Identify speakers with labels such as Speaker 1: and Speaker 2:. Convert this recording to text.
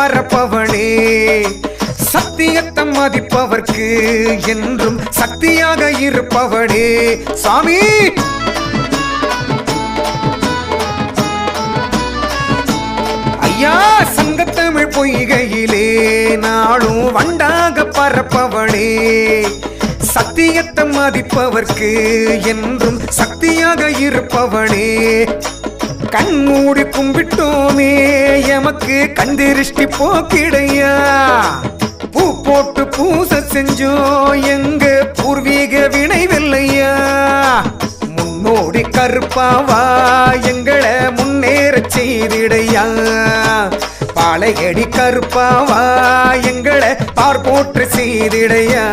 Speaker 1: பரப்பவனே சத்தியத்தை மதிப்பவர்க்கு என்றும் சக்தியாக இருப்பவனே சாமி. ஐயா சங்கத்தமிழ் பொய்கையிலே நாளும் வண்டாக பரப்பவனே சத்தியத்தை மதிப்பவர்க்கு என்றும் சக்தியாக இருப்பவனே கண்மூடி கும்பிட்டோமே எமக்கு கண்திருஷ்டி போக்கிடையா பூ போட்டு பூச செஞ்சோம் எங்க பூர்வீக வினை வெல்லையா முன்னோடி கருப்பாவா எங்களை முன்னேற செய்திடையா பாளையடி கருப்பாவா எங்களை பார்ப்போற்று செய்திடையா.